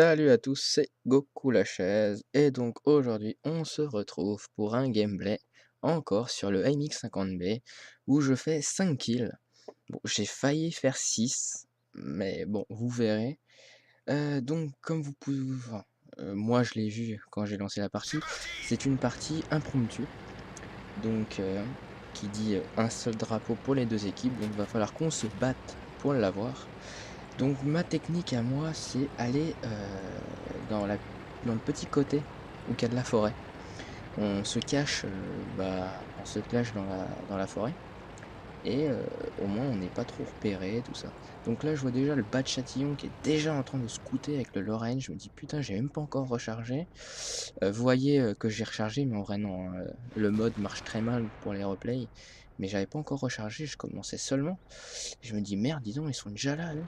Salut à tous, c'est Goku la chaise et donc aujourd'hui on se retrouve pour un gameplay encore sur le AMX50B où je fais 5 kills. Bon, j'ai failli faire 6, mais bon, vous verrez. Donc comme vous pouvez, enfin, moi je l'ai vu quand j'ai lancé la partie, c'est une partie impromptue, donc qui dit un seul drapeau pour les deux équipes, donc va falloir qu'on se batte pour l'avoir. Donc ma technique à moi, c'est aller dans la dans le petit côté où il y a de la forêt. On se cache, on se cache dans la forêt et au moins on n'est pas trop repéré, tout ça. Donc là, je vois déjà le bas de Châtillon qui est déjà en train de scouter avec le Lorraine. Je me dis: «Putain, j'ai même pas encore rechargé». Vous voyez, que j'ai rechargé, mais en vrai non, hein, le mode marche très mal pour les replays, mais j'avais pas encore rechargé, je commençais seulement. Je me dis: «Merde, dis donc, ils sont déjà là, eux».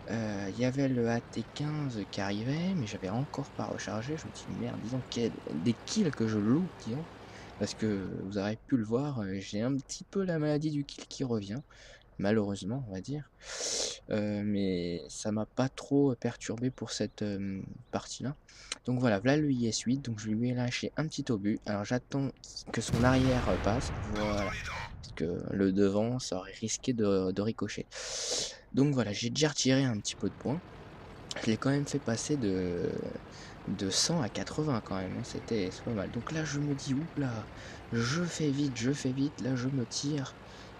Il y avait le AT-15 qui arrivait, mais j'avais encore pas rechargé. Je me dis: «Merde, dis donc, des kills que je loupe, dis donc». Parce que vous aurez pu le voir, j'ai un petit peu la maladie du kill qui revient, malheureusement, on va dire. Mais ça m'a pas trop perturbé pour cette, partie-là. Donc voilà, voilà le IS-8, donc je lui ai lâché un petit obus. Alors j'attends que son arrière, passe, voilà. Parce que le devant, ça aurait risqué de ricocher. Donc voilà, j'ai déjà retiré un petit peu de points. Je l'ai quand même fait passer de 100 à 80 quand même, hein, c'est pas mal. Donc là, je me dis: «Ouh là, je fais vite, là, je me tire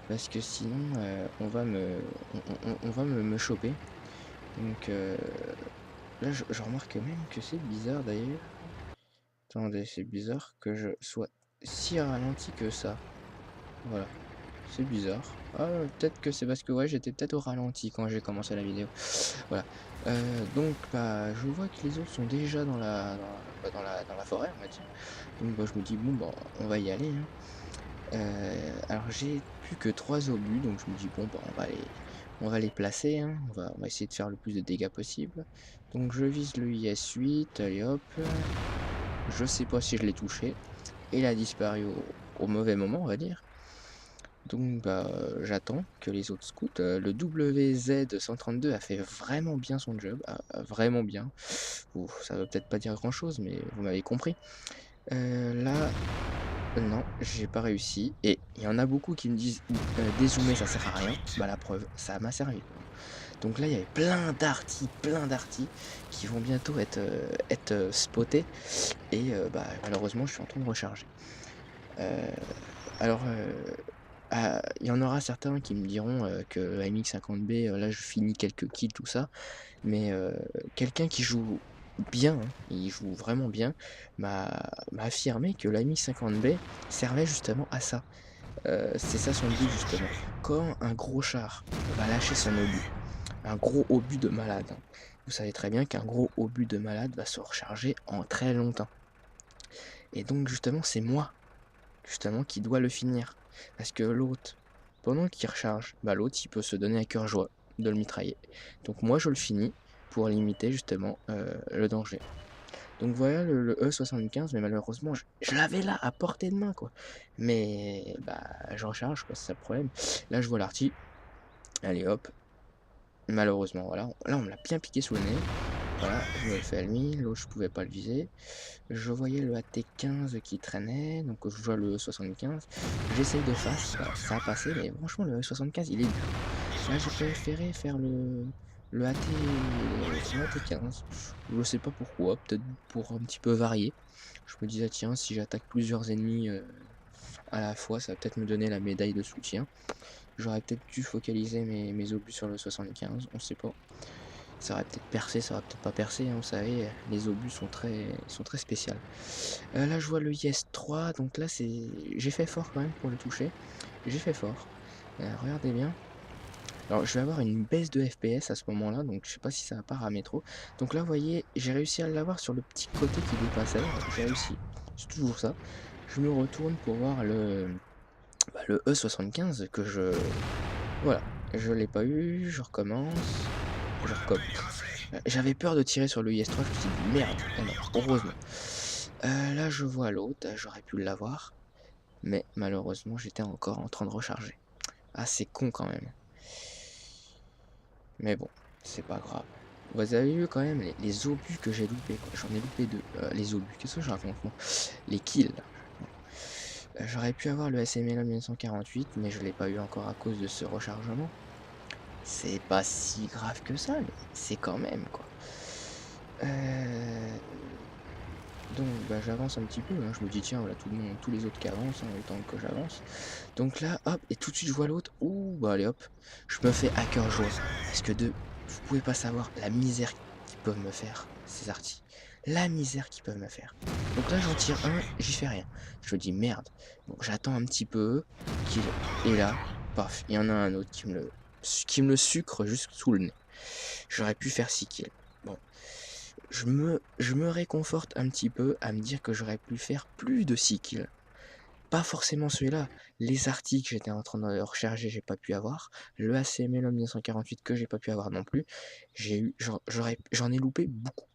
parce que sinon, on va me choper». Donc là, je remarque même que c'est bizarre d'ailleurs. Attendez, c'est bizarre que je sois si ralenti que ça. Voilà, c'est bizarre. Ah, peut-être que c'est parce que, ouais, j'étais peut-être au ralenti quand j'ai commencé la vidéo. Voilà, donc bah, je vois que les autres sont déjà dans la forêt, on va dire. Donc bah, je me dis: «Bon, bah, on va y aller, hein». Alors j'ai plus que 3 obus, donc je me dis: «Bon, bah, on va les placer, hein, on va essayer de faire le plus de dégâts possible». Donc je vise le IS-8, allez hop, je sais pas si je l'ai touché. Il a disparu au mauvais moment, on va dire. Donc bah, j'attends que les autres scouts, le WZ-132 a fait vraiment bien son job, vraiment bien. Ouf, ça veut peut-être pas dire grand-chose, mais vous m'avez compris. Là, non, j'ai pas réussi et il y en a beaucoup qui me disent: «Dézoomer ça sert à rien». Bah, la preuve, ça m'a servi, quoi. Donc là, il y avait plein d'artis qui vont bientôt être spotés et bah, malheureusement, je suis en train de recharger. Heu, alors, il y en aura certains qui me diront, que AMX50B, là, je finis quelques kills, tout ça, mais quelqu'un qui joue bien, hein, il joue vraiment bien, m'a affirmé que l'AMX50B servait justement à ça. C'est ça son but justement. Quand un gros char va lâcher son obus, un gros obus de malade, hein, vous savez très bien qu'un gros obus de malade va se recharger en très longtemps et donc justement, c'est moi, justement, qui dois le finir. Parce que l'autre, pendant qu'il recharge, bah, l'autre, il peut se donner à cœur joie de le mitrailler. Donc moi, je le finis pour limiter justement, le danger. Donc voilà le E75, mais malheureusement, je l'avais là, à portée de main, quoi. Mais bah, je recharge, quoi, c'est ça le problème. Là, je vois l'arty, allez hop, malheureusement, voilà. Là, on me l'a bien piqué sous le nez. Voilà, je me le fais à lui, l'autre, je pouvais pas le viser. Je voyais le AT-15 qui traînait, donc je vois le E75. J'essaye de face, bah, ça a passé, mais franchement, le E75, il est dur. Là, j'ai préféré faire le AT-15. Je sais pas pourquoi, peut-être pour un petit peu varier. Je me disais: «Tiens, si j'attaque plusieurs ennemis, à la fois, ça va peut-être me donner la médaille de soutien». J'aurais peut-être dû focaliser mes obus sur le 75, on sait pas. Ça aurait peut-être percé, ça aurait peut-être pas percé, hein, vous savez, les obus sont très spéciales. Là, je vois le IS-3, donc là, j'ai fait fort quand même pour le toucher. J'ai fait fort. Regardez bien. Alors, je vais avoir une baisse de FPS à ce moment-là, donc je sais pas si ça va paramétrer trop. Donc là, vous voyez, j'ai réussi à l'avoir sur le petit côté qui dépassait, j'ai réussi. C'est toujours ça. Je me retourne pour voir le E75 que voilà, je l'ai pas eu, je recommence, je recomm j'avais peur de tirer sur le IS-3, je me suis dit: «Merde!» et non, heureusement. Là, je vois l'autre, j'aurais pu l'avoir, mais malheureusement, j'étais encore en train de recharger. Ah, c'est con quand même. Mais bon, c'est pas grave. Vous avez vu quand même les obus que j'ai loupés, quoi. J'en ai loupé 2. Les obus, qu'est-ce que je raconte, moi? Les kills. Bon. J'aurais pu avoir le SML 1948, mais je l'ai pas eu encore à cause de ce rechargement. C'est pas si grave que ça, mais c'est quand même, quoi. Heu, donc bah, j'avance un petit peu, hein. Je me dis: «Tiens, voilà tout le monde tous les autres qui avancent, hein, autant que j'avance». Donc là, hop et tout de suite je vois l'autre. Ouh, bah, allez hop, je me fais hacker jaune. Parce que vous pouvez pas savoir la misère qu'ils peuvent me faire, ces artis. La misère qu'ils peuvent me faire. Donc là, j'en tire un, j'y fais rien. Je me dis: «Merde». Bon, j'attends un petit peu qu'il et là, paf, il y en a un autre qui me le sucre juste sous le nez. J'aurais pu faire 6 kills. Bon, je me réconforte un petit peu à me dire que j'aurais pu faire plus de 6 kills. Pas forcément celui-là. Les articles que j'étais en train de recharger, j'ai pas pu avoir. Le ACML en 1948 que j'ai pas pu avoir non plus. J'en ai loupé beaucoup.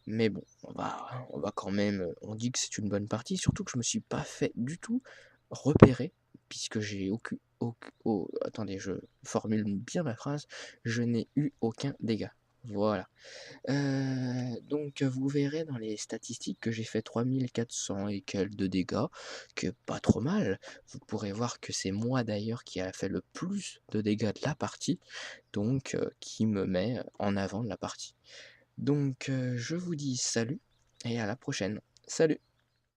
Mais bon, on va quand même, on dit que c'est une bonne partie, surtout que je me suis pas fait du tout repérer, puisque j'ai aucun, attendez, je formule bien ma phrase, je n'ai eu aucun dégât. Voilà. Donc vous verrez dans les statistiques que j'ai fait 3400 et quelques de dégâts, que pas trop mal. Vous pourrez voir que c'est moi d'ailleurs qui a fait le plus de dégâts de la partie, donc qui me met en avant de la partie. Donc je vous dis salut et à la prochaine. Salut!